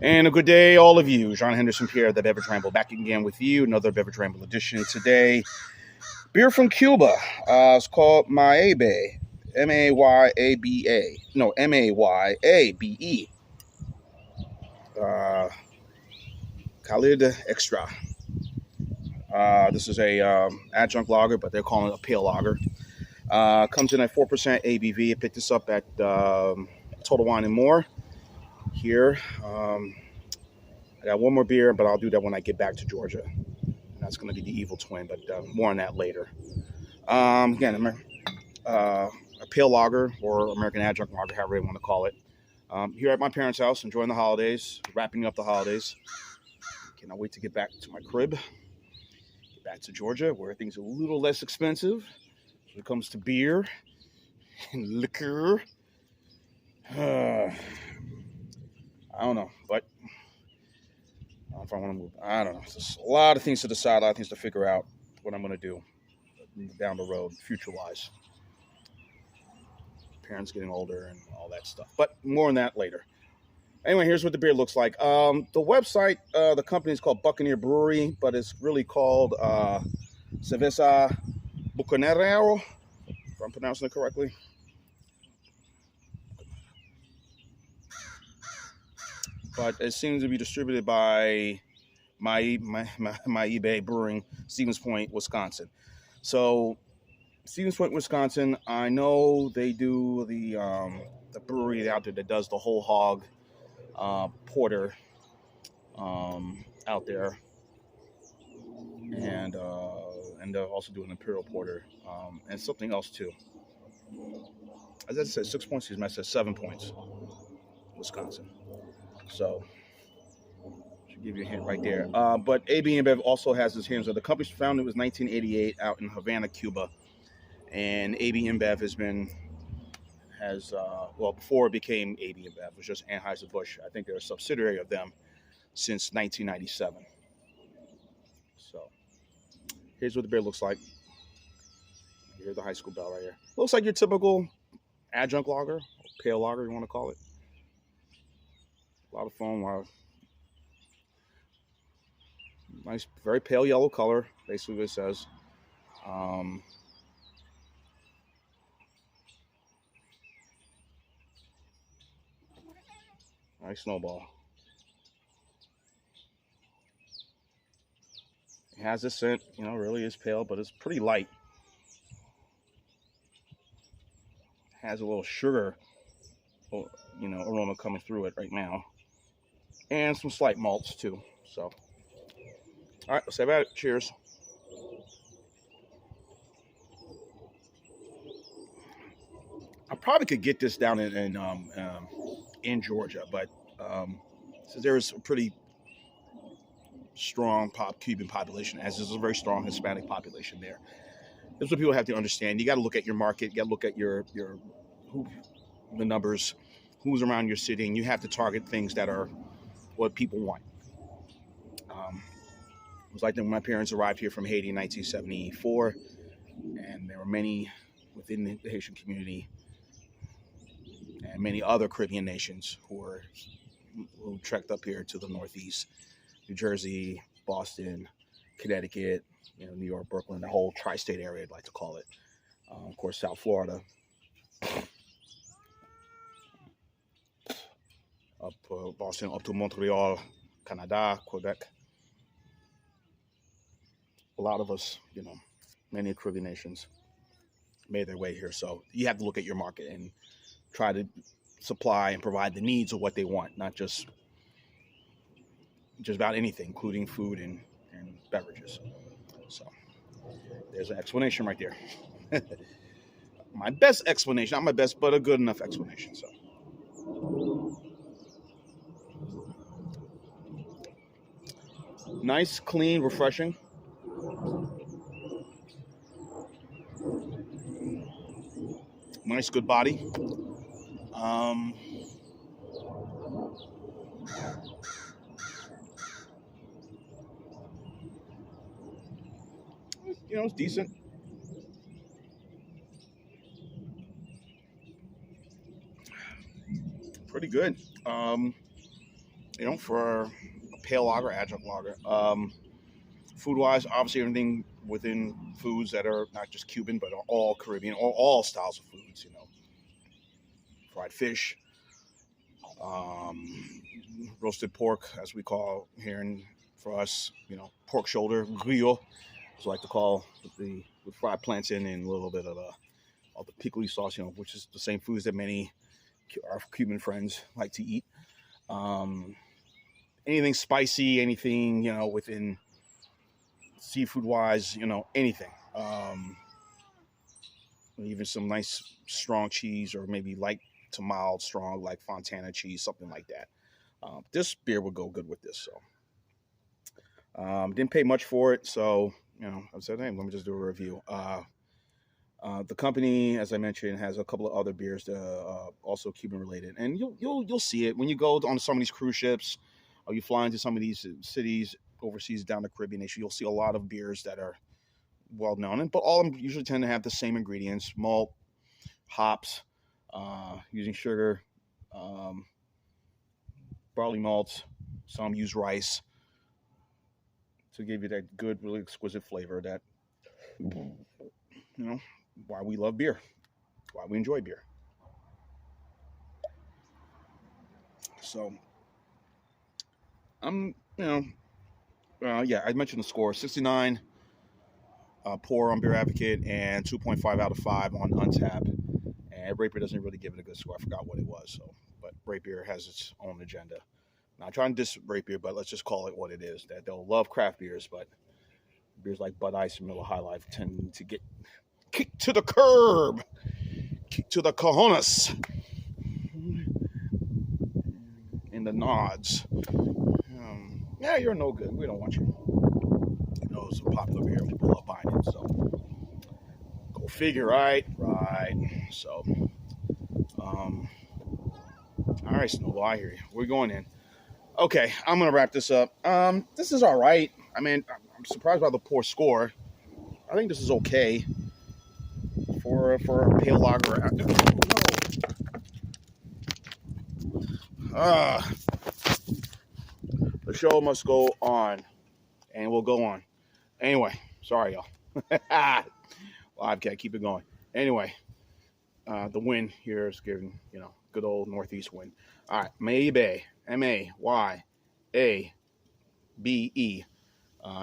And a good day, all of you. John Henderson Pierre, the Beverage Ramble, back again with you. Another Beverage Ramble edition today. Beer from Cuba. It's called Mayabe. M-A-Y-A-B-A. No, M-A-Y-A-B-E. Calidad Extra. This is a adjunct lager, but they're calling it a pale lager. Comes in at 4% ABV. I picked this up at Total Wine & More here. I got one more beer, but I'll do that when I get back to Georgia. That's going to be the Evil Twin, but more on that later. Again, a pale lager or American Adjunct Lager, however you want to call it. Here at my parents' house, enjoying the holidays, wrapping up the holidays. Cannot wait to get back to my crib, get back to Georgia, where things are a little less expensive when it comes to beer and liquor. I don't know, but if I want to move, I don't know. There's a lot of things to decide, a lot of things to figure out what I'm going to do down the road, future-wise. Parents getting older and all that stuff. But more on that later. Anyway, here's what the beer looks like. The website, the company is called Bucanero Brewery, but it's really called Cervecería Bucanero, if I'm pronouncing it correctly. But it seems to be distributed by Mayabe Brewing, Stevens Point, Wisconsin. So, Stevens Point, Wisconsin, I know they do the brewery out there that does the whole hog porter out there, and they're also doing imperial porter and something else too. As I said, 6 points. I said 7 points. Wisconsin. So, should give you a hint right there. But AB-InBev also has its hands on. The company's founded was 1988 out in Havana, Cuba, and AB-InBev before it became AB-InBev, it was just Anheuser-Busch. I think they're a subsidiary of them since 1997. So, here's what the beer looks like. Here's the high school bell right here. Looks like your typical adjunct lager, pale lager, you want to call it. A lot of foam, nice, very pale yellow color, basically what it says. Nice snowball. It has a scent, really is pale, but it's pretty light. It has a little sugar, aroma coming through it right now. And some slight malts too. So, all right, let's have at it. Cheers. I probably could get this down in Georgia, but since there is a pretty strong Cuban population, as there's a very strong Hispanic population there. That's what people have to understand. You got to look at your market. You got to look at the numbers, who's around your city, and you have to target things that are what people want. It was like when my parents arrived here from Haiti in 1974, and there were many within the Haitian community and many other Caribbean nations who trekked up here to the Northeast, New Jersey, Boston, Connecticut, New York, Brooklyn, the whole tri-state area, I'd like to call it. Of course, South Florida, up Boston, up to Montreal, Canada, Quebec. A lot of us, many Caribbean nations made their way here. So you have to look at your market and try to supply and provide the needs of what they want, not just about anything, including food and beverages. So there's an explanation right there. My best explanation, not my best, but a good enough explanation. So nice, clean, refreshing. Nice, good body. It's decent. Pretty good. you know, for a pale lager, adjunct lager. Food-wise, obviously everything within foods that are not just Cuban, but are all Caribbean, or all styles of foods. You know, fried fish, um, roasted pork, as we call here in for us. You know, pork shoulder, grillo, as I like to call the with fried plantain and a little bit of the pickly sauce. You know, which is the same foods that many our Cuban friends like to eat. Um, Anything spicy, anything within seafood wise, anything. Even some nice strong cheese, or maybe light to mild strong, like Fontana cheese, something like that. This beer would go good with this. So didn't pay much for it, so I said, hey, let me just do a review. The company, as I mentioned, has a couple of other beers that are also Cuban related, and you'll see it when you go on some of these cruise ships, or you fly into some of these cities overseas down the Caribbean nation. You'll see a lot of beers that are well known, but all of them usually tend to have the same ingredients: malt, hops, using sugar, um, barley malts. Some use rice to give you that good, really exquisite flavor that why we love beer, why we enjoy beer. So I'm, yeah, I mentioned the score: 69 pour on Beer Advocate and 2.5 out of 5 on Untappd. And Rapier doesn't really give it a good score. I forgot what it was. So, but Rapier has its own agenda. Not trying to diss Rapier, but let's just call it what it is. That they'll love craft beers, but beers like Bud Ice and Miller High Life tend to get kicked to the curb, kicked to the cojones, in the nods. Yeah, you're no good. We don't want you. It's a popular beer. People love buying it. So go figure, right? Right. So, all right, Snowball, I hear you. We're going in. Okay, I'm gonna wrap this up. This is all right. I mean, I'm surprised by the poor score. I think this is okay for a pale lager. No. The show must go on, and we'll go on. Anyway, sorry, y'all. Live cat, keep it going. Anyway, the win here is giving, good old Northeast win. All right, Mayabe, Mayabe.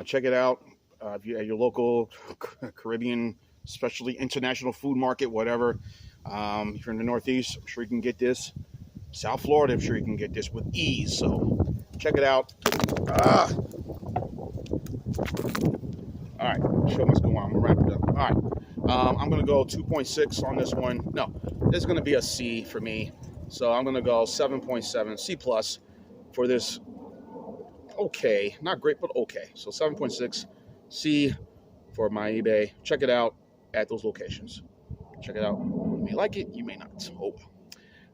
Check it out. If you're at your local Caribbean, especially international food market, whatever. If you're in the Northeast, I'm sure you can get this. South Florida, I'm sure you can get this with ease. So check it out. All right, show must go on. I'm gonna wrap it up. All right, I'm gonna go 2.6 on this one. No, this is gonna be a C for me. So I'm gonna go 7.7, C plus for this. Okay, not great, but okay. So 7.6, C for Mayabe. Check it out at those locations. Check it out. You may like it, you may not. Oh,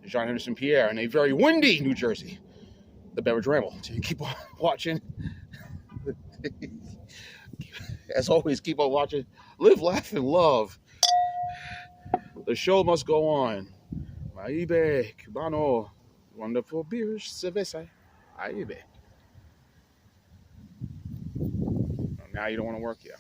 John Henderson Pierre in a very windy New Jersey. The Beverage Ramble. So you keep on watching. As always, keep on watching. Live, laugh, and love. The show must go on. Mayabe, Cubano, wonderful beers, Cervecería, Mayabe. Now you don't want to work, yeah.